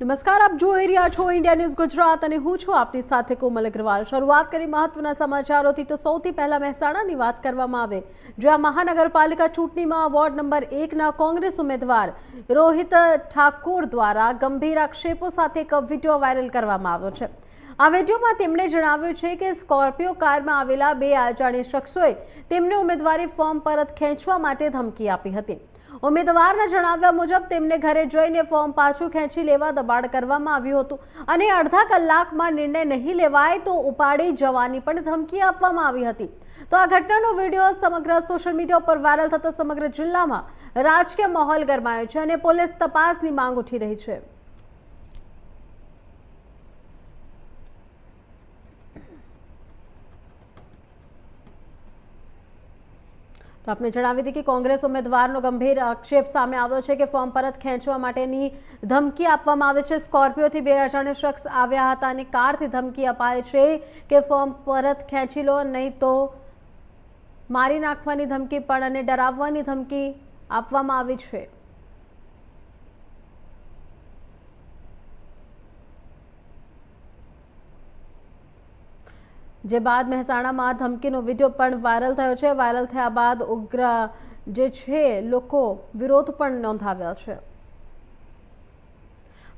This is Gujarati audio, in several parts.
નમસ્કાર, આપ જોઈ રહ્યા છો ઇન્ડિયા ન્યૂઝ ગુજરાત અને હું છું આપની સાથે કોમલ અગ્રવાલ। શરૂઆત કરી મહત્વના સમાચારોથી તો સૌથી પહેલા મહેસાણાની વાત કરવામાં આવે, જ્યાં મહાનગરપાલિકા ચૂંટણીમાં વોર્ડ નંબર 1ના કોંગ્રેસ ઉમેદવાર રોહિત ઠાકોર દ્વારા ગંભીર આક્ષેપો સાથે એક વિડીયો વાયરલ કરવામાં આવ્યો છે। આ વિડીયોમાં તેમણે જણાવ્યું છે કે સ્કોર્પિયો કારમાં આવેલા બે અજાણ્યા શખ્સોએ તેમને ઉમેદવારી ફોર્મ પરત ખેંચવા માટે ધમકી આપી હતી। ઉમેદવારના જણાવ્યા મુજબ તેમને ઘરે જઈને ફોર્મ પાછું ખેંચી લેવા દબાણ કરવામાં આવ્યું હતું અને અડધા કલાકમાં નિર્ણય નહીં લેવાય તો ઉપાડી જવાની પણ ધમકી આપવામાં આવી હતી। તો આ ઘટનાનો વિડીયો સમગ્ર સોશિયલ મીડિયા પર વાયરલ થતા સમગ્ર જિલ્લામાં રાજકીય માહોલ ગરમાયો છે અને પોલીસ તપાસની માંગ ઉઠી રહી છે। તો આપને જણાવી દી કે કોંગ્રેસ ઉમેદવારનો ગંભીર આક્ષેપ સામે આવ્યો છે કે ફોર્મ પરત ખેંચવા માટેની ધમકી આપવામાં આવે છે। સ્કોર્પિયોથી બે અજાણ્યા શખ્સ આવ્યા હતા અને કારથી ધમકી અપાય છે કે ફોર્મ પરત ખેંચી લો, નહીં તો મારી નાખવાની ધમકી પણ અને ડરાવવાની ધમકી આપવામાં આવી છે। જે બાદ મહેસાણામાં ધમકીનો વિડીયો પણ વાયરલ થયો છે। વાયરલ થયા બાદ ઉગ્ર જે છે લોકો વિરોધ પણ નોંધાવ્યો છે।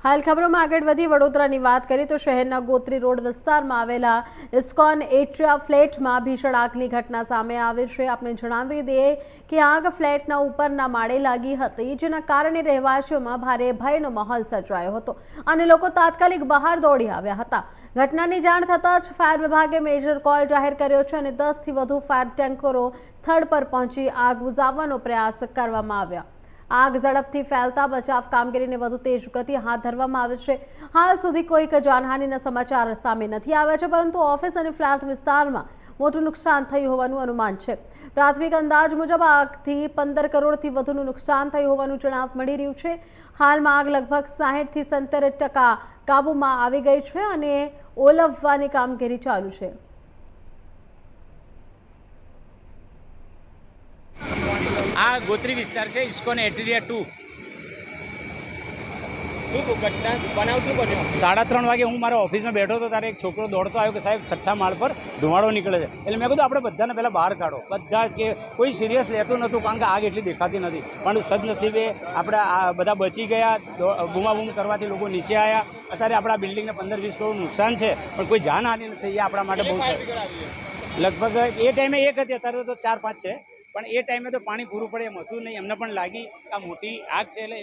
હાલ ખબરોમાં આગળ વધી વડોદરાની વાત કરીએ તો શહેરના ગોત્રી રોડ વિસ્તારમાં આવેલા ઇસ્કોન એટ્રિયા ફ્લેટમાં ભીષણ આગની ઘટના સામે આવી છે। આપણે જણાવી દઈએ કે આગ ફ્લેટના ઉપરના માળે લાગી હતી, જેના કારણે રહેવાસીઓમાં ભારે ભયનો માહોલ સર્જાયો હતો અને લોકો તાત્કાલિક બહાર દોડી આવ્યા હતા। ઘટનાની જાણ થતાં જ ફાયર વિભાગે મેજર કોલ જાહેર કર્યો છે અને 10થી વધુ ફાયર ટેન્કરો સ્થળ પર પહોંચી આગ બુઝાવવાનો પ્રયાસ કરવામાં આવ્યો। આગ ઝડપથી ફેલતા બચાવ કામગીરીને વધુ તેજ ગતિ હાથ ધરવામાં આવે છે। હાલ સુધી કોઈક જાનહાનિના સમાચાર સામે નથી આવ્યા છે, પરંતુ ઓફિસ અને ફ્લેટ વિસ્તારમાં મોટું નુકસાન થયું હોવાનું અનુમાન છે। પ્રાથમિક અંદાજ મુજબ આગથી 15 કરોડથી વધુનું નુકસાન થયું હોવાનું જણાવ મળી રહ્યું છે। હાલમાં આગ લગભગ 60થી 70% કાબૂમાં આવી ગઈ છે અને ઓલવવાની કામગીરી ચાલુ છે। આ ગોત્રી વિસ્તાર છે, ઇસ્કોન એટ્રિયા 2। શું ઘટના બનાવ શું બન્યો? 3:30 વાગે હું મારા ઓફિસમાં બેઠો હતો, ત્યારે એક છોકરો દોડતો આવ્યો કે સાહેબ 6ઠ્ઠા માળ પર ધુમાડો નીકળે છે। એટલે મેં કીધું આપણે બધાને પહેલાં બહાર કાઢો। બધા કે કોઈ સિરિયસ લેતું નહોતું, કારણ કે આગ એટલી દેખાતી નથી, પણ સદનસીબે આપણે બધા બચી ગયા। બૂમાબૂમ કરવાથી લોકો નીચે આવ્યા। અત્યારે આપણા બિલ્ડિંગને 15-20 કરોડ નુકસાન છે, પણ કોઈ જાનહાનિ નથી। એ આપણા માટે બહુ છે। લગભગ એ ટાઈમે એક હતી, અત્યારે તો 4-5 છે, પણ એ ટાઈમે તો પાણી પૂરું પડે એમ હતું નહીં। એમને પણ લાગી આ મોટી આગ છે, એટલે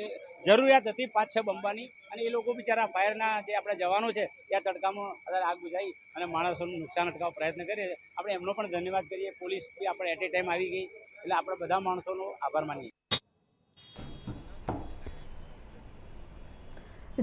જરૂરિયાત હતી 5-6 બંબાની, અને એ લોકો બિચારા ફાયરના જે આપણા જવાનો છે ત્યાં તડકામાં અત્યારે આગ બુઝાવી અને માણસોનું નુકસાન અટકાવવા પ્રયત્ન કરીએ છીએ। આપણે એમનો પણ ધન્યવાદ કરીએ। પોલીસ બી આપણે એટ એ ટાઈમ આવી ગઈ, એટલે આપણે બધા માણસોનો આભાર માનીએ।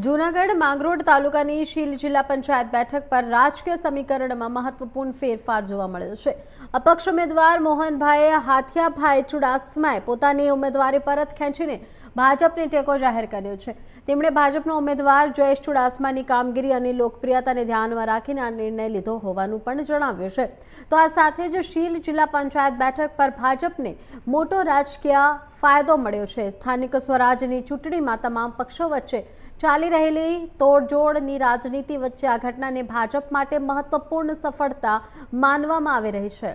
જૂનાગઢ માંગરોળ તાલુકાની શીલ જિલ્લા પંચાયત બેઠક પર રાજકીય સમીકરણમાં મહત્વપૂર્ણ ફેરફાર જોવા મળ્યો છે। અપક્ષ ઉમેદવાર મોહનભાઈ હાથિયાભાઈ ચુડાસમાએ પોતાની ઉમેદવારી પરત ખેંચીને ભાજપને ટેકો જાહેર કર્યો છે। તેમણે ભાજપના ઉમેદવાર જયેશ ચુડાસમાની કામગીરી અને લોકપ્રિયતાને ધ્યાનમાં રાખીને આ નિર્ણય લીધો હોવાનું પણ જણાવ્યું છે। તો આ સાથે જ શીલ જિલ્લા પંચાયત બેઠક પર ભાજપને મોટો રાજકીય ફાયદો મળ્યો છે। સ્થાનિક સ્વરાજની ચૂંટણીમાં તમામ પક્ષો વચ્ચે ચાલી રહેલી તોડજોડની રાજનીતિ વચ્ચે આ ઘટનાને ભાજપ માટે મહત્વપૂર્ણ સફળતા માનવામાં આવી રહી છે।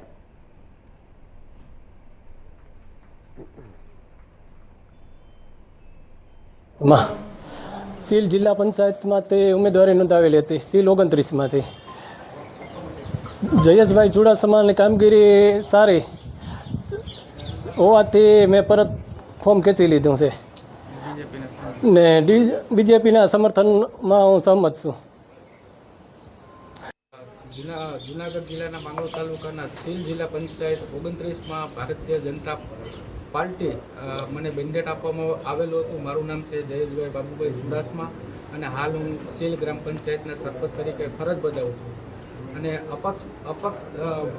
સીલ જિલ્લા પંચાયતમાં તે ઉમેદવારી નોંધાવેલી હતી, સીલ 29માંથી। જયેશભાઈ ચુડાસમાની કામગીરી સારી હોવાથી મેં પરત ફોર્મ ખેંચી લીધું છે ને બીજેપીના સમર્થનમાં હું સહમત છું। જૂનાગઢ જિલ્લાના માંગરોળ તાલુકાના સીલ જિલ્લા પંચાયત 29માં ભારતીય જનતા પાર્ટી મને મેન્ડેટ આપવામાં આવેલું હતું। મારું નામ છે જયેશભાઈ બાબુભાઈ ચુડાસમા અને હાલ હું સીલ ગ્રામ પંચાયતના સરપંચ તરીકે ફરજ બજાવું છું। અને અપક્ષ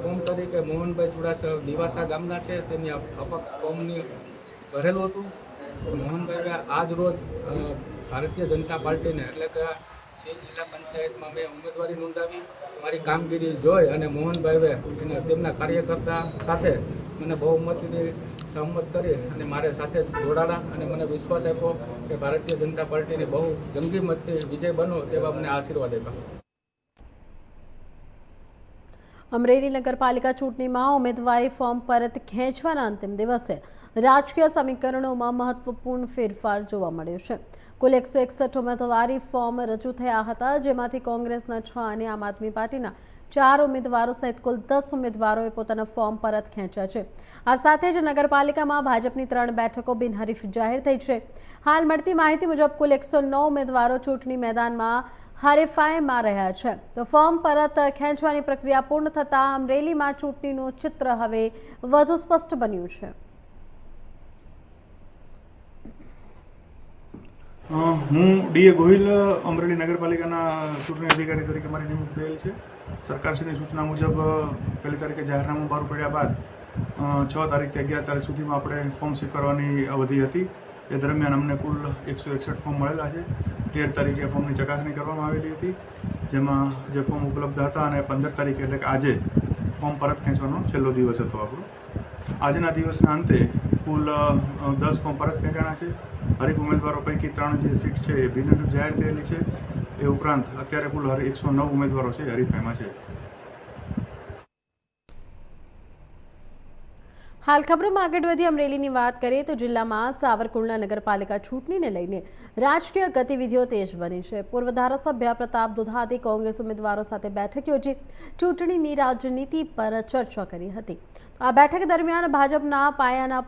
ફોર્મ તરીકે મોહનભાઈ ચુડાસમા દિવાસા ગામના છે, તેમની અપક્ષ ફોર્મની ભરેલું હતું। મોહનભાઈએ આજ રોજ ભારતીય જનતા પાર્ટીને એટલે કે સીલ જિલ્લા પંચાયતમાં મેં ઉમેદવારી નોંધાવી। મારી કામગીરી જોઈ અને મોહનભાઈએ તેમના કાર્યકર્તા સાથે મને બહુમતીની સહમત કરી અને મારે સાથે જોડાણા અને મને વિશ્વાસ આપ્યો કે ભારતીય જનતા પાર્ટીની બહુ જંગી મતથી વિજય બનો તેવા મને આશીર્વાદ આપ્યા. અમરેલી નગરપાલિકા ચૂંટણીમાં ઉમેદવારી ફોર્મ પરત ખેંચવાના અંતિમ દિવસે રાજકીય સમીકરણોમાં મહત્વપૂર્ણ ફેરફાર જોવા મળ્યો છે. કુલ 161 ઉમેદવારી ફોર્મ રજૂ થયા હતા, જેમાંથી કોંગ્રેસના 6 અને આમ આદમી પાર્ટીના 4 ઉમેદવારો સહિત કુલ 10 ઉમેદવારોએ પોતાના ફોર્મ પરત ખેંચ્યા છે. આ સાથે જ નગરપાલિકામાં ભાજપની 3 બેઠકો બિનહરીફ જાહેર થઈ છે. હાલ મળતી માહિતી મુજબ કુલ 109 ઉમેદવારો ચૂંટણી મેદાનમાં હરીફાઈમાં રહ્યા છે. તો ફોર્મ પરત ખેંચવાની પ્રક્રિયા પૂર્ણ થતાં અમરેલીમાં ચૂંટણીનું ચિત્ર હવે વધુ સ્પષ્ટ બન્યું છે. હું ડીએ ગોહિલ અમરેલી નગરપાલિકાના ચૂંટણી અધિકારી તરીકે મારી નિમણૂક થયેલ છે. સરકારશ્રીની સૂચના મુજબ 1 તારીખે જાહેરનામું બહાર પડ્યા બાદ 6 તારીખથી 11 તારીખ સુધીમાં આપણે ફોર્મ સ્વીકારવાની અવધિ હતી. એ દરમિયાન અમને કુલ 161 ફોર્મ મળેલા છે. 13 તારીખે ફોર્મની ચકાસણી કરવામાં આવેલી હતી, જેમાં જે ફોર્મ ઉપલબ્ધ હતા, અને 15 તારીખે એટલે કે આજે ફોર્મ પરત ખેંચવાનો છેલ્લો દિવસ હતો આપણો. આજના દિવસના અંતે કુલ 10 ફોર્મ પરત ખેંચાણા છે. હરીફ ઉમેદવારો પૈકી 3 જે સીટ છે એ બિનહરીફ જાહેર થયેલી છે. એ ઉપરાંત અત્યારે કુલ 109 ઉમેદવારો છે હરીફાઈમાં છે. હાલ ખબરોમાં આગળ વધી અમરેલીની વાત કરીએ તો જિલ્લામાં સાવરકુંડલા નગરપાલિકા ચૂંટણીને લઈને રાજકીય ગતિવિધિઓ તેજ બની છે. પૂર્વ ધારાસભ્ય પ્રતાપ દુધાતે કોંગ્રેસ ઉમેદવારો સાથે બેઠક યોજી ચૂંટણીની રાજનીતિ પર ચર્ચા કરી હતી. આ બેઠક દરમિયાન ભાજપના પાયાના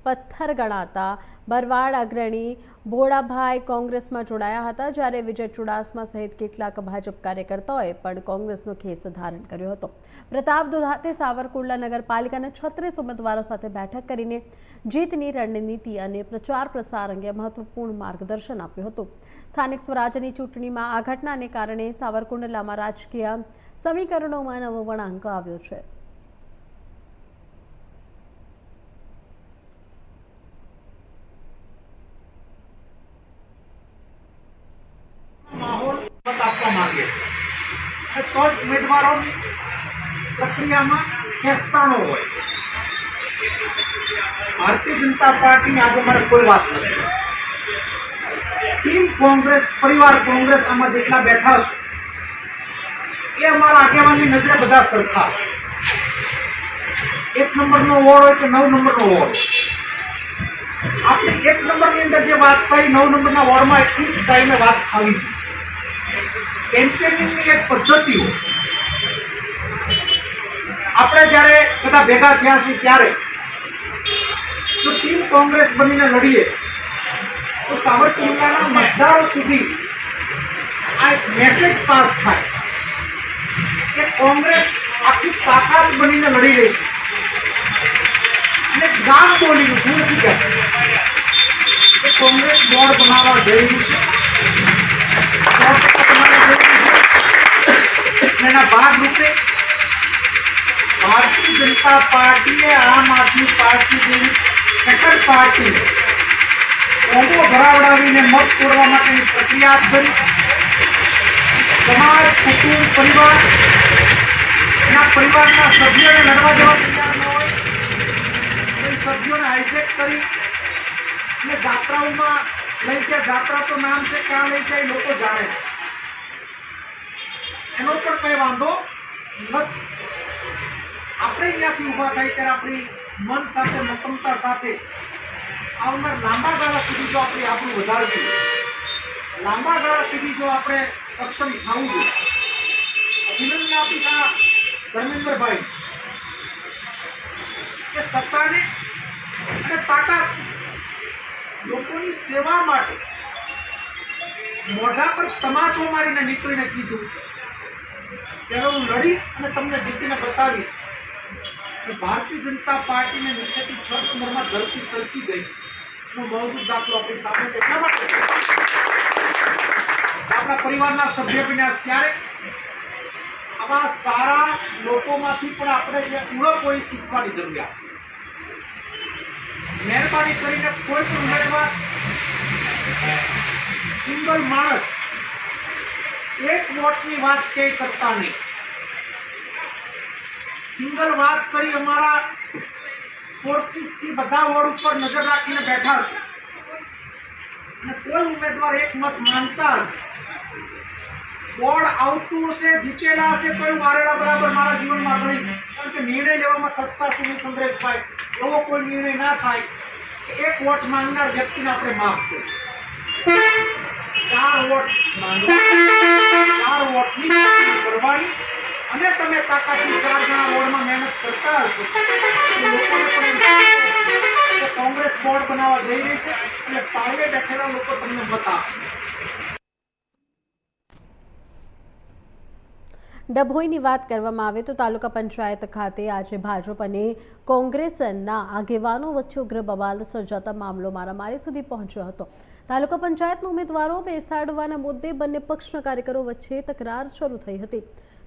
પથ્થર ગણાતા બરવાડ અગ્રણી ભોળાભાઈ કોંગ્રેસમાં જોડાયા હતા, જ્યારે વિજય ચુડાસમા સહિત કેટલાક ભાજપ કાર્યકર્તાઓએ પણ કોંગ્રેસનો ખેસ ધારણ કર્યો હતો. પ્રતાપ દુધાતે સાવરકુંડલા નગરપાલિકાના 36 ઉમેદવારો સાથે બેઠક કરીને જીતની રણનીતિ અને પ્રચાર પ્રસાર અંગે મહત્વપૂર્ણ માર્ગદર્શન આપ્યું હતું. સ્થાનિક સ્વરાજ્યની ચૂંટણીમાં આ ઘટનાને કારણે સાવરકુંડલામાં રાજકીય સમીકરણોમાં નવો વળાંક આવ્યો છે. માહોલ આપવા માંગે તો જ ઉમેદવારોની પ્રક્રિયામાં ખેંચતાણો હોય. ભારતીય જનતા પાર્ટીની આજે મારે કોઈ વાત નથી. ટીમ કોંગ્રેસ, પરિવાર કોંગ્રેસ આમાં જેટલા બેઠા છે એ અમારા આગેવાનની નજરે બધા સરખા છે. 1 નંબરનો વોર્ડ હોય કે 9 નંબરનો વોર્ડ, આપણે 1 નંબરની અંદર જે વાત થઈ 9 નંબરના વોર્ડમાં એક જ ટાઈમે વાત થવી જોઈએ. કેમ્પેનિંગની એક પદ્ધતિઓ આપણે જ્યારે બધા ભેગા થયા છીએ ત્યારે જો ટીમ કોંગ્રેસ બનીને લડીએ તો સાવરકુંડલાના મતદારો સુધી આ એક મેસેજ પાસ થાય કે કોંગ્રેસ આખી તાકાત બનીને લડી રહી છે. અને ગામ બોલીનું શું નથી કહેતું કે કોંગ્રેસ બોર્ડ બનાવવા જઈ રહ્યું છે. એના ભાગરૂપે ભારતીય જનતા પાર્ટીએ આમ આદમી પાર્ટી જેવી સેકન્ડ પાર્ટીને ઓગો ભરાવડાવીને મત તોડવા માટેની પ્રક્રિયા હાથ ધરી. સમાજ, કુટુંબ, પરિવાર, એના પરિવારના સભ્યોને લડવા જવા તૈયાર ન હોય એ સભ્યોને હાઈજેક કરી અને જાત્રાઓમાં લઈ ગયા. જાત્રા તો નામ છે, ક્યાં લઈ જાય લોકો જાણે છે, એનો પણ કંઈ વાંધો નથી. આપણે અહીંયાથી ઊભા થાય ત્યારે આપણી મન સાથે, મક્કમતા સાથે આવનાર લાંબા ગાળા સુધી જો આપણે આપણું વધારવું, લાંબા ગાળા સુધી જો આપણે સક્ષમ થવું જોઈએ. અભિનંદન આપીશ આ ધર્મેન્દ્રભાઈ કે સત્તાને અને તાકાત લોકોની સેવા માટે મોઢા પર તમાચો મારીને નીકળીને કીધું કે હું લડીશ અને તમને જીતીને બતાવીશ કે ભારતીય જનતા પાર્ટીને નીચેથી 6 નંબરમાં ધરતી સરકી ગઈ એનો મૌજૂદ દાખલો આપણી સામે છે. એટલા માટે આપણા પરિવારના સભ્ય બન્યા ત્યારે આવા સારા લોકોમાંથી પણ આપણે જે ઉણપ હોય શીખવાની જરૂરિયાત છે. મહેરબાની કરીને કોઈ પણ ઉમેદવાર સિંગલ માણસ એક વોટની વાત કંઈ કરતા નહીં. સિંગલ વાત કરી અમારા સોર્સિસથી બધા વોર્ડ ઉપર નજર રાખીને બેઠા છે અને કોઈ ઉમેદવાર એક મત માંગતા હશે, બોર્ડ આવતું હશે, જીતેલા હશે, તો મારેલા બરાબર મારા જીવનમાં ગણી છે. કારણ કે નિર્ણય લેવામાં ખસતા સુધી સંદ્રેશભાઈ એવો કોઈ નિર્ણય ના થાય કે એક વોટ માંગનાર વ્યક્તિને આપણે માફ કરીએ. 4 વોટ માંગવા, 4 વોટની ચૂંટણી કરવાની અને તમે તાકાતથી 4 જણા વોર્ડમાં મહેનત કરતા હશો તો લોકોને પણ એમ લાગશે કે કોંગ્રેસ બોર્ડ બનાવવા જઈ રહી છે એટલે પાળીએ બેઠેલા લોકો તમને મત આપશે. ડભોઈની વાત કરવામાં આવે તો તાલુકા પંચાયત ખાતે આજે ભાજપ અને કોંગ્રેસના આગેવાનો વચ્ચે ઉગ્ર બવાલ સર્જાતા મામલો મારામારી સુધી પહોંચ્યો હતો. તાલુકા પંચાયતના ઉમેદવારો બેસાડવાના મુદ્દે બંને પક્ષના કાર્યકરો વચ્ચે તકરાર શરૂ થઈ હતી,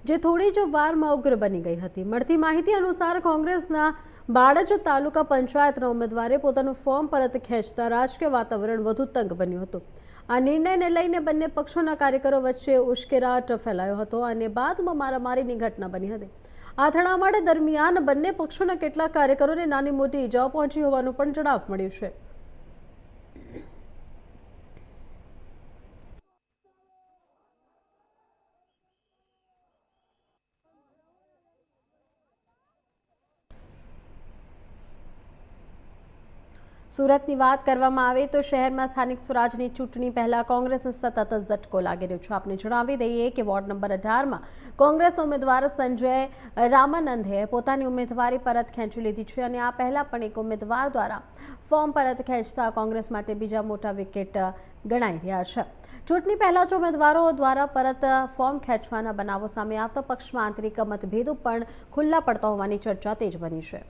જે થોડી જ વારમાં ઉગ્ર બની ગઈ હતી. મળતી માહિતી અનુસાર કોંગ્રેસના બાળજ તાલુકા પંચાયતના ઉમેદવારે પોતાનું ફોર્મ પરત ખેંચતા રાજકીય વાતાવરણ વધુ તંગ બન્યું હતું. આ નિર્ણયને લઈને બંને પક્ષોના કાર્યકરો વચ્ચે ઉશ્કેરાટ ફેલાયો હતો અને બાદમાં મારામારીની ઘટના બની હતી. આ અથડામણ દરમિયાન બંને પક્ષોના કેટલાક કાર્યકરોને નાની મોટી ઇજાઓ પહોંચી હોવાનું પણ જણાવ મળ્યું છે. સુરતની વાત કરવામાં આવે તો શહેરમાં સ્થાનિક સ્વરાજની ચૂંટણી પહેલા કોંગ્રેસને સતત ઝટકો લાગી રહ્યો છે. આપને જણાવી દઈએ કે વોર્ડ નંબર 18માં કોંગ્રેસ ઉમેદવાર સંજય રામાનંદે પોતાની ઉમેદવારી પરત ખેંચી લીધી છે અને આ પહેલા પણ એક ઉમેદવાર દ્વારા ફોર્મ પરત ખેંચતા કોંગ્રેસ માટે બીજા મોટા વિકેટ ગણાઈ રહ્યા છે. ચૂંટણી પહેલા જ ઉમેદવારો દ્વારા પરત ફોર્મ ખેંચવાના બનાવો સામે આવતા પક્ષમાં આંતરિક મતભેદો પણ ખુલ્લા પડતા હોવાની ચર્ચા તેજ બની છે.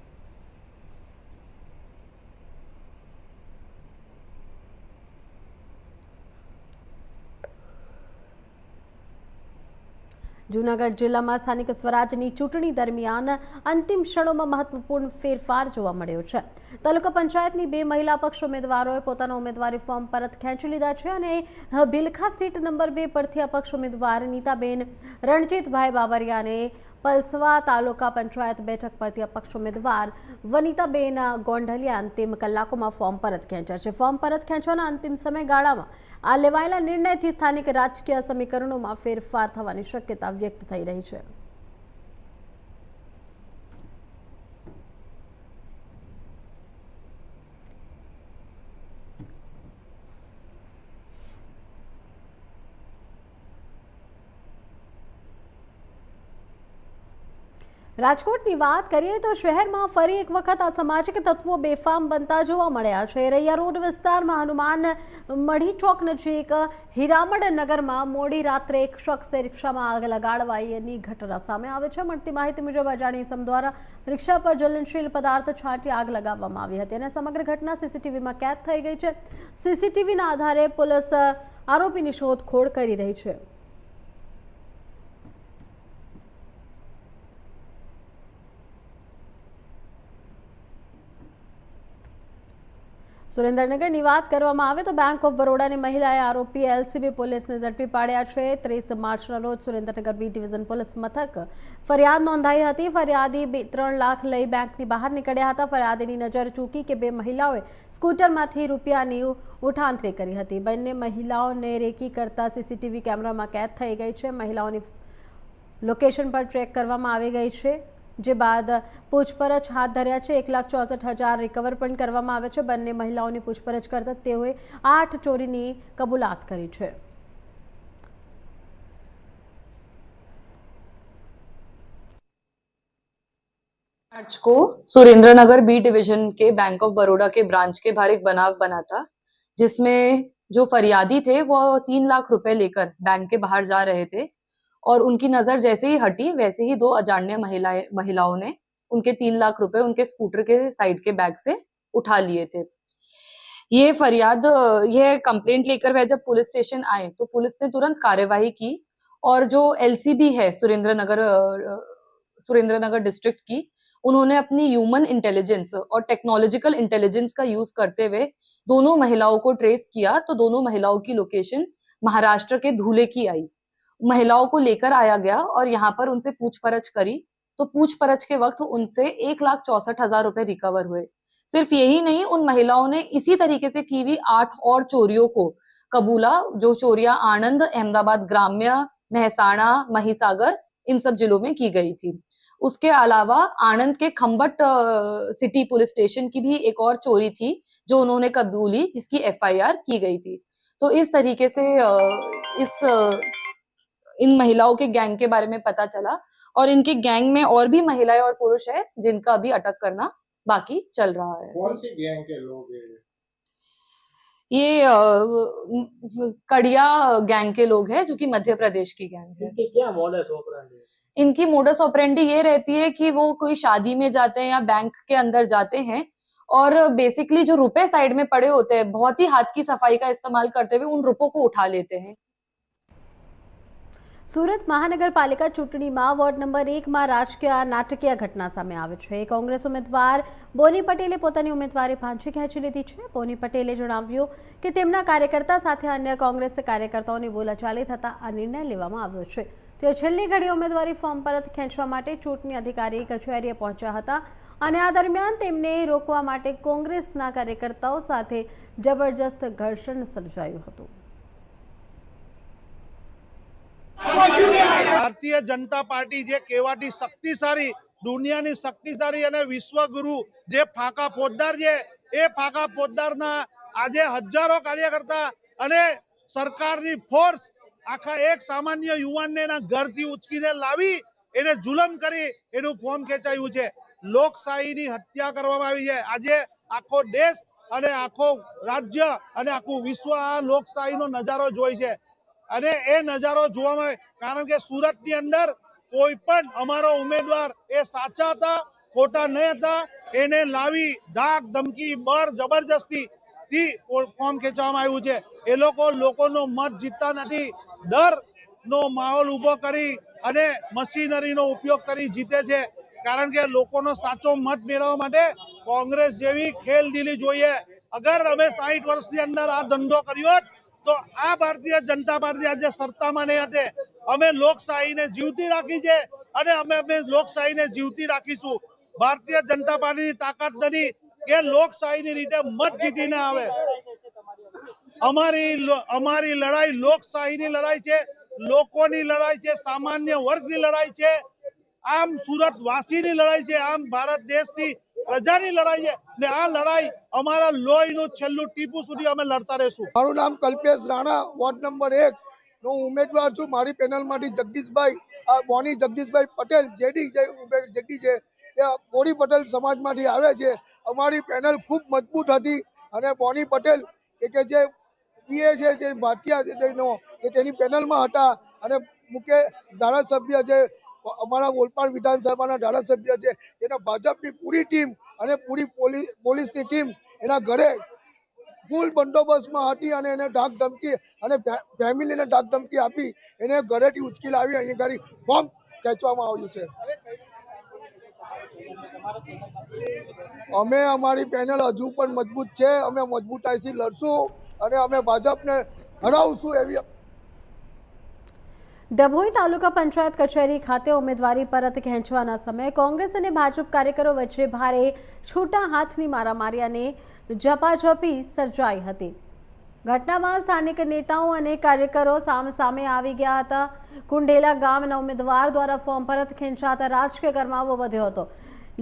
જૂનાગઢ જિલ્લામાં સ્થાનિક સ્વરાજની ચૂંટણી દરમિયાન અંતિમ ક્ષણોમાં મહત્વપૂર્ણ ફેરફાર જોવા મળ્યો છે. તાલુકા પંચાયતની 2 મહિલા પક્ષ ઉમેદવારોએ પોતાના ઉમેદવારી ફોર્મ પરત ખેંચી લીધા છે અને ભીલખા સીટ નંબર 2 પરથી અપક્ષ ઉમેદવાર નીતાબેન રણજીતભાઈ બાબરિયાને પલસવા તાલુકા પંચાયત બેઠક પરથી અપક્ષ ઉમેદવાર વનિતાબેન ગોંડલિયા અંતિમ કલાકોમાં ફોર્મ પરત ખેંચ્યા છે. ફોર્મ પરત ખેંચવાના અંતિમ સમયગાળામાં આ લેવાયેલા નિર્ણયથી સ્થાનિક રાજકીય સમીકરણોમાં ફેરફાર થવાની શક્યતા વ્યક્ત થઈ રહી છે. રાજકોટની વાત કરીએ તો શહેરમાં ફરી એક વખત અસામાજિક તત્વો બેફામ બનતા જોવા મળ્યા છે. રૈયા રોડ વિસ્તારમાં હનુમાન મઢી ચોક નજીક હીરામણ નગરમાં મોડી રાત્રે એક શખ્સે રિક્ષામાં આગ લગાડવાની ઘટના સામે આવે છે. મળતી માહિતી મુજબ અજાણી ઇસમ દ્વારા રિક્ષા પર જ્વલનશીલ પદાર્થ છાંટી આગ લગાવવામાં આવી હતી અને સમગ્ર ઘટના સીસીટીવીમાં કેદ થઈ ગઈ છે. સીસીટીવીના આધારે પોલીસ આરોપીની શોધખોળ કરી રહી છે. સુરેન્દ્રનગરની વાત કરવામાં આવે તો બેંક ઓફ બરોડાની મહિલાએ આરોપી એલસીબી પોલીસને ઝડપી પાડ્યા છે. 30 માર્ચના રોજ સુરેન્દ્રનગર બી ડિવિઝન પોલીસ મથક ફરિયાદ નોંધાઈ હતી. ફરિયાદી 3 લાખ લઈ બેંકની બહાર નીકળ્યા હતા. ફરિયાદીની નજર ચૂકી કે 2 મહિલાઓએ સ્કૂટરમાંથી રૂપિયાની ઉઠાંતરી કરી હતી. બંને મહિલાઓને રેકી કરતા સીસીટીવી કેમેરામાં કેદ થઈ ગઈ છે. મહિલાઓની લોકેશન પર ટ્રેક કરવામાં આવી ગઈ છે, જે બાદ પૂછપરછ હાથ ધર્યા છે. 1,64,000 રિકવર પણ કરવામાં આવે છે. બંને મહિલાઓની પૂછપરછ કરતા તેઓએ 8 ચોરીની કબૂલાત કરી છે. मार्च को सुरेंद्रनगर बी डिवीजन के बैंक ऑफ बड़ौदा के ब्रांच के बाहर एक बनाव बना था, जिसमें जो फरियादी थे वो 3 लाख रुपए लेकर बैंक के बाहर जा रहे थे और उनकी नजर जैसे ही हटी वैसे ही 2 अजान्य महिलाओं ने उनके 3 लाख रुपए उनके स्कूटर के साइड के बैग से उठा लिए थे. यह कंप्लेंट लेकर वह जब पुलिस स्टेशन आए तो पुलिस ने तुरंत कार्यवाही की और जो एलसीबी है सुरेंद्रनगर डिस्ट्रिक्ट की, उन्होंने अपनी ह्यूमन इंटेलिजेंस और टेक्नोलॉजिकल इंटेलिजेंस का यूज करते हुए दोनों महिलाओं को ट्रेस किया. तो दोनों महिलाओं की लोकेशन महाराष्ट्र के धुले की आई. महिलाओं को लेकर आया गया और यहाँ पर उनसे पूछपरछ करी तो पूछपरछ के वक्त उनसे 1,64,000 रुपए रिकवर हुए। सिर्फ यही नहीं, उन महिलाओं ने इसी तरीके से की हुई 8 और चोरियों को कबूला, जो चोरियां आणंद, अहमदाबाद ग्राम्य, महसाणा, महिसागर इन सब जिलों में की गई थी। उसके अलावा आणंद के खम्बट सिटी पुलिस स्टेशन की भी एक और चोरी थी जो उन्होंने कबूली, जिसकी एफआईआर की गई थी। तो इस तरीके से इन महिलाओं के गैंग के बारे में पता चला और इनके गैंग में और भी महिलाएं और पुरुष है जिनका अभी अटक करना बाकी चल रहा है। कौन सी गैंग के लोग हैं? ये कड़िया गैंग के लोग हैं जो कि मध्य प्रदेश की गैंग है। इनकी क्या मॉडस ऑपरेंडी है? इनकी मोडस ऑपरेंडी ये रहती है कि वो कोई शादी में जाते हैं या बैंक के अंदर जाते हैं और बेसिकली जो रुपए साइड में पड़े होते हैं, बहुत ही हाथ की सफाई का इस्तेमाल करते हुए उन रुपयों को उठा लेते हैं। સુરત મહાનગરપાલિકા ચૂંટણીમાં વોર્ડ નંબર 1માં રાજકીય નાટકીય ઘટના સામે આવી છે। કોંગ્રેસ ઉમેદવાર બોની પટેલે પોતાની ઉમેદવારી પાછી ખેંચી લીધી છે। બોની પટેલે જણાવ્યું કે તેમના કાર્યકર્તા સાથે અન્ય કોંગ્રેસ કાર્યકર્તાઓની બોલાચાલી થતા આ નિર્ણય લેવામાં આવ્યો છે। તેઓ છેલ્લી ઘડીએ ઉમેદવારી ફોર્મ પરત ખેંચવા માટે ચૂંટણી અધિકારી કચેરીએ પહોંચ્યા હતા અને આ દરમિયાન તેમને રોકવા માટે કોંગ્રેસના કાર્યકર્તાઓ સાથે જબરજસ્ત ઘર્ષણ સર્જાયું હતું। ભારતીય જનતા પાર્ટી જે કહેવાતી શક્તિશાળી, દુનિયાની શક્તિશાળી અને વિશ્વગુરુ જે ફાકા ફોજદાર છે, એ ફાકા ફોજદારના આજે હજારો કાર્યકર્તા અને સરકારની ફોર્સ આખા એક સામાન્ય યુવાનને એના ઘરથી ઉચકીને લાવી એને જુલમ કરી એનું ફોર્મ ખેંચાયું છે। લોકશાહીની હત્યા કરવામાં આવી છે। આજે આખો દેશ અને આખો રાજ્ય અને આખું વિશ્વ આ લોકશાહીનો નજારો જોઈ છે અને એ નજારો જોવામાં કારણ કે સુરતની અંદર કોઈ પણ અમારો ઉમેદવાર એ સાચા હતા, ખોટા નહીં હતા, એને લાવી ધાક ધમકી બળ જબરજસ્તીથી ફોર્મ ખેંચવામાં આવ્યું છે। એ લોકોનો મત જીતતા નથી, ડરનો માહોલ ઊભો કરી અને મશીનરીનો ઉપયોગ કરી જીતે છે। કારણ કે લોકોનો સાચો મત મેળવવા માટે કોંગ્રેસ જેવી ખેલદિલી જોઈએ। અગર અમે 60 વર્ષની અંદર આ ધંધો કર્યો તો આ ભારતીય જનતા પાર્ટી આજે સત્તામાં નહીં હતે। અમે લોકશાહીને જીવતી રાખી છે અને અમે લોકશાહીને જીવતી રાખીશું। ભારતીય જનતા પાર્ટીની તાકાત નથી કે લોકશાહીની રીતે મત જીતીને આવે। અમારી લડાઈ લોકશાહીની લડાઈ છે, લોકોની લડાઈ છે, સામાન્ય વર્ગની લડાઈ છે, આમ સુરત વાસીની લડાઈ છે, આમ ભારત દેશની પ્રજાની લડાઈ છે ને આ લડાઈ અમારા લોહીનું છેલ્લું ટીપું સુધી અમે લડતા રહીશું। મારું નામ કલ્પેશ રાણા, વોર્ડ નંબર 1 નો ઉમેદવાર છું। મારી પેનલમાંથી જગદીશભાઈ બોની જગદીશભાઈ પટેલ જેડી છે એ બોની પટેલ સમાજમાંથી આવે છે। અમારી પેનલ ખૂબ મજબૂત હતી અને બોની પટેલ કે જે પીએ છે જે ભારતીય તેની પેનલમાં હતા અને મુખ્ય ધારાસભ્ય જે અમારા ઓલપાડ વિધાનસભાના ધારાસભ્ય છે એના ભાજપની પૂરી ટીમ અને પૂરી પોલીસની ટીમ એના ઘરે ફૂલ બંદોબસ્તમાં હતી અને એને ધાક ધમકી અને ફેમિલીને ધાક ધમકી આપી એને ઘરેથી ઉચકી લાવી અહીં ઘરે ફોર્મ ખેંચવામાં આવ્યું છે। અમે અમારી પેનલ હજુ પણ મજબૂત છે, અમે મજબૂતાઈથી લડશું અને અમે ભાજપને હરાવશું એવી। ડભોઈ તાલુકા પંચાયત કચેરી ખાતે ઉમેદવારી પરત ખેંચવાના સમયે કોંગ્રેસ અને ભાજપ કાર્યકરો વચ્ચે ભારે છૂટા હાથની મારામારી અને ઝપાઝપી સર્જાઈ હતી। ઘટનામાં સ્થાનિક નેતાઓ અને કાર્યકરો સામે આવી ગયા હતા। કુંઢેલા ગામના ઉમેદવાર દ્વારા ફોર્મ પરત ખેંચાતા રાજકીય ગરમાવો વધ્યો હતો।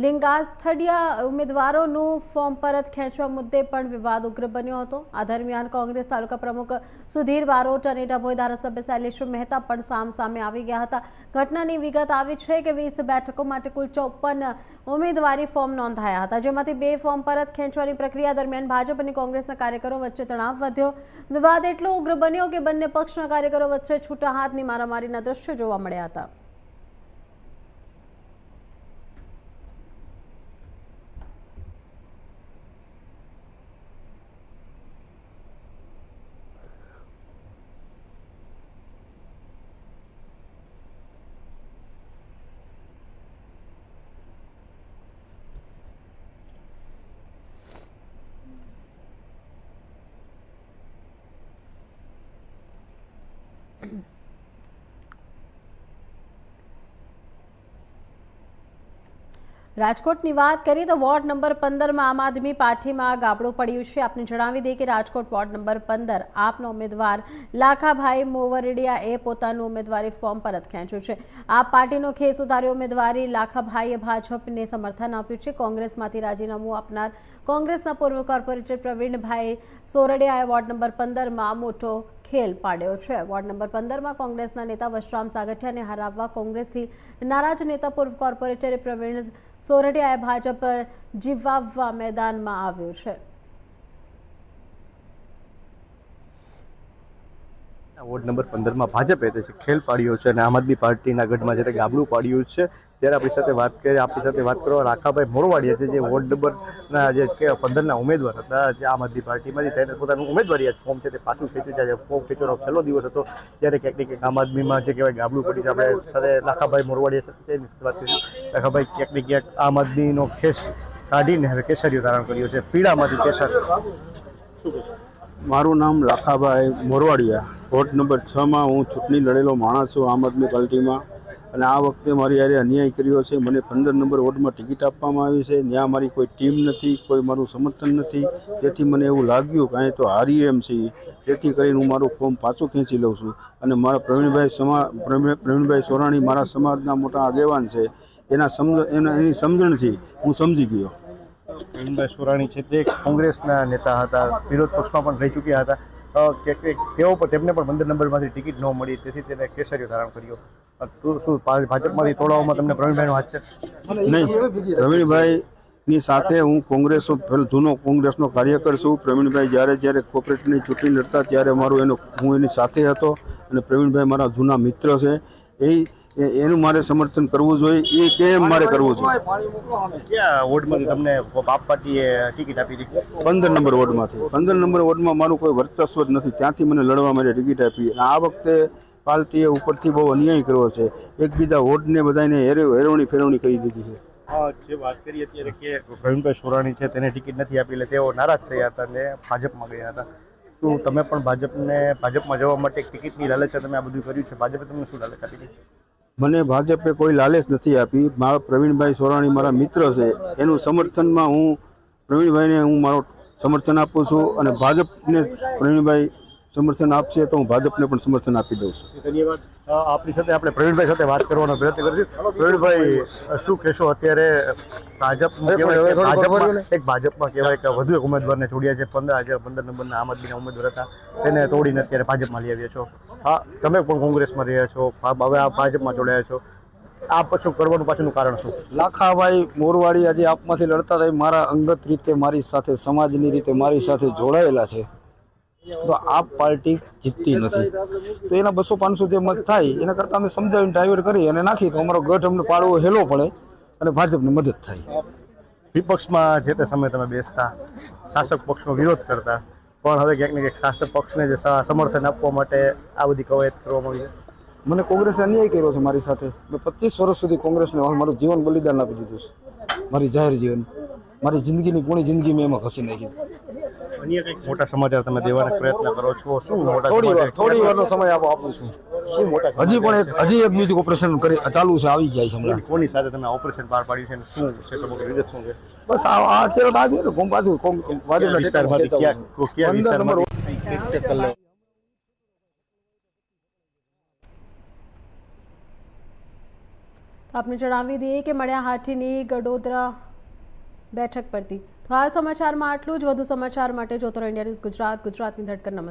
લિંગાસ્થડિયા ઉમેદવારોનું ફોર્મ પરત ખેંચવા મુદ્દે પણ વિવાદ ઉગ્ર બન્યો હતો। આ દરમિયાન કોંગ્રેસ તાલુકા પ્રમુખ સુધીર બારોટ અને ડભોઈ ધારાસભ્ય શૈલેષ મહેતા પણ સામે આવી ગયા હતા। ઘટનાની વિગત આવી છે કે 20 બેઠકો માટે કુલ 54 ઉમેદવારી ફોર્મ નોંધાયા હતા, જેમાંથી 2 ફોર્મ પરત ખેંચવાની પ્રક્રિયા દરમિયાન ભાજપ અને કોંગ્રેસના કાર્યકરો વચ્ચે તણાવ વધ્યો। વિવાદ એટલો ઉગ્ર બન્યો કે બંને પક્ષના કાર્યકરો વચ્ચે છૂટા હાથની મારામારીના દ્રશ્યો જોવા મળ્યા હતા। રાજકોટની વાત કરીએ તો વોર્ડ નંબર 15માં આમ આદમી પાર્ટીમાં ગાબડું પડ્યું છે। આપને જણાવી દઈએ કે રાજકોટ વોર્ડ નંબર 15 આપના ઉમેદવાર લાખાભાઈ મોવરડિયાએ પોતાનું ઉમેદવારી ફોર્મ પરત ખેંચ્યું છે। આપ પાર્ટીનો ખેસ ઉતાર્યો ઉમેદવારી લાખાભાઈએ ભાજપને સમર્થન આપ્યું છે। કોંગ્રેસમાંથી રાજીનામું આપનાર કોંગ્રેસના પૂર્વ કોર્પોરેટર પ્રવીણભાઈ સોરડિયાએ વોર્ડ નંબર 15માં મોટો ખેલ પાડ્યો છે। વોર્ડ નંબર 15માં કોંગ્રેસના નેતા વશરામ સાગઠિયાને હરાવવા કોંગ્રેસથી નારાજ નેતા પૂર્વ કોર્પોરેટર પ્રવીણ સોરડિયાએ ભાજપ જીવાવવા મેદાનમાં આવ્યો છે। વોર્ડ નંબર 15માં ભાજપે તે ખેલ પાડ્યો છે અને આમ આદમી પાર્ટીના ગઢમાં જે ગાબડું પાડ્યું છે। ત્યારે આપણી સાથે વાત કરવા લાખાભાઈ મોરવાડિયા છે, જે વોર્ડ નંબરના જે 15ના ઉમેદવાર હતા, જે આમ આદમી પાર્ટીમાંથી તેને પોતાનું ઉમેદવારી ફોર્મ છે તે પાછું ખેંચ્યું છે। ફોર્મ ખેંચવાનો છેલ્લો દિવસ હતો ત્યારે ક્યાંક ને ક્યાંક આમ આદમીમાં જે કહેવાય ગાબડું પડી છે। આપણે સાથે લાખાભાઈ મોરવાડિયા સાથે વાત કરીશું। લાખાભાઈ ક્યાંક ને ક્યાંક આમ આદમીનો ખેસ કાઢીને હવે કેસરીઓ ધારણ કર્યો છે, પીળામાંથી કેસર। મારું નામ લાખાભાઈ મોરવાડિયા, વોર્ડ નંબર 6માં હું ચૂંટણી લડેલો માણસ છું આમ આદમી પાર્ટીમાં, અને આ વખતે મારી યારે અન્યાય કર્યો છે। મને 15 નંબર વોર્ડમાં ટિકિટ આપવામાં આવી છે, ત્યાં મારી કોઈ ટીમ નથી, કોઈ મારું સમર્થન નથી, જેથી મને એવું લાગ્યું કે અહીં તો હારીએ એમ છીએ, જેથી કરીને હું મારું ફોર્મ પાછું ખેંચી લઉં છું। અને મારા પ્રવીણભાઈ સોરાણી મારા સમાજના મોટા આગેવાન છે, એની સમજણથી હું સમજી ગયો। પ્રવીણભાઈ સોરાણી છે તે કોંગ્રેસના નેતા હતા, વિરોધ પક્ષમાં પણ રહી ચૂક્યા હતા। તેઓ પણ તેમને પણ 15 નંબરમાંથી ટિકિટ ન મળી, તેથી તેને કેસરીઓ ધારણ કર્યો। શું ભાજપમાંથી તોડવામાં તમને પ્રવીણભાઈનો હાથ છે? નહીં, પ્રવીણભાઈની સાથે હું જૂનો કોંગ્રેસનો કાર્યકર છું। પ્રવીણભાઈ જ્યારે કોર્પોરેટરની ચૂંટણી લડતા ત્યારે હું એની સાથે હતો, અને પ્રવીણભાઈ મારા જૂના મિત્ર છે। એનું મારે સમર્થન કરવું જોઈએ, એ કેમ મારે કરવું જોઈએ? ક્યાં વોર્ડમાંથી તમને બાપ પાર્ટીએ ટિકિટ આપી હતી? 15 નંબર વોર્ડમાંથી। 15 નંબર વોર્ડમાં મારું કોઈ વર્ચસ્વ જ નથી, ત્યાંથી મને લડવા માટે ટિકિટ આપી। અને આ વખતે પાર્ટીએ ઉપરથી બહુ અન્યાય કર્યો છે, એકબીજા વોર્ડને બધાને હેરવણી ફેરવણી કરી દીધી છે। જે વાત કરી અત્યારે કે પ્રવીણભાઈ સોરાણી છે તેને ટિકિટ નથી આપી, એટલે તેઓ નારાજ થયા હતા અને ભાજપમાં ગયા હતા। શું તમે પણ ભાજપમાં જવા માટે ટિકિટની લાલચ તમે આ બધું કર્યું છે? ભાજપે તમને શું લાલચ આપી હતી? મને ભાજપે કોઈ લાલચ નથી આપી। મારા પ્રવીણભાઈ સોરાણી મારા મિત્ર છે, એનું સમર્થનમાં હું પ્રવીણભાઈને મારું સમર્થન આપું છું, અને ભાજપને પ્રવીણભાઈ સમર્થન આપશે તો હું ભાજપને પણ સમર્થન આપી દઉં છું। ધન્યવાદ। આપણી સાથે આપણે પ્રવીણભાઈ સાથે વાત કરવાનો પ્રયત્ન કરીશું। પ્રવીણભાઈ, શું કહેશો? અત્યારે ભાજપમાં કહેવાય કે વધુ એક ઉમેદવારને છોડ્યા છે। 15 નંબરના આમ આદમીના ઉમેદવાર હતા, તેને તોડીને અત્યારે ભાજપમાં લઈ આવ્યા છો। હા, તમે પણ કોંગ્રેસમાં રહ્યા છો, હવે આ ભાજપમાં જોડાયા છો, આ પાછું કરવાનું પાછળનું કારણ શું? લાખાભાઈ મોરવાડિયા જે આપમાંથી લડતા હતા, મારા અંગત રીતે મારી સાથે, સમાજની રીતે મારી સાથે જોડાયેલા છે, તો આપ પાર્ટી જીતતી નથી, તો એના 200-500 જે મત થાય એના કરતાં અમે સમજાવીને ડાયવર્ટ કરી અને નાખી તો અમારો ગઢ અમને પાડવો હેલો પડે અને ભાજપને મદદ થાય। વિપક્ષમાં જે તે સમયે તમે બેસતા, શાસક પક્ષનો વિરોધ કરતા, પણ હવે ક્યાંક ને ક્યાંક શાસક પક્ષને જે સમર્થન આપવા માટે આ બધી કવાયત કરવામાં આવી છે। મને કોંગ્રેસે અન્યાય કર્યો છે મારી સાથે। મેં 25 વર્ષ સુધી કોંગ્રેસને મારું જીવન બલિદાન આપી દીધું છે, મારી જાહેર જીવન, મારી જિંદગીની પૂરી જિંદગી મેં એમાં ઘસી નાખી છે। અન્ય કંઈક મોટા સમાચાર તમે દેવાનો પ્રયત્ન કરો છો? શું થોડી વારનો સમય આપું છું। શું મોટા હજી એક બીજું ઓપરેશન ચાલુ છે, આવી ગયા છે હમણાં। કોની સાથે તમે ઓપરેશન પાર પાડ્યું છે? શું છે સમગ્ર વિગત શું છે? બસ અત્યારે આવ્યું ને કયા વિસ્તારમાં? આપને જણાવી દઈએ કે મળ્યા હાથીની ગડોદરા બેઠક પરથી। તો હાલ સમાચારમાં આટલું જ। વધુ સમાચાર માટે જોતો રહો ઇન્ડિયા ન્યૂઝ ગુજરાત, ગુજરાતની ધડકન। નમસ્કાર।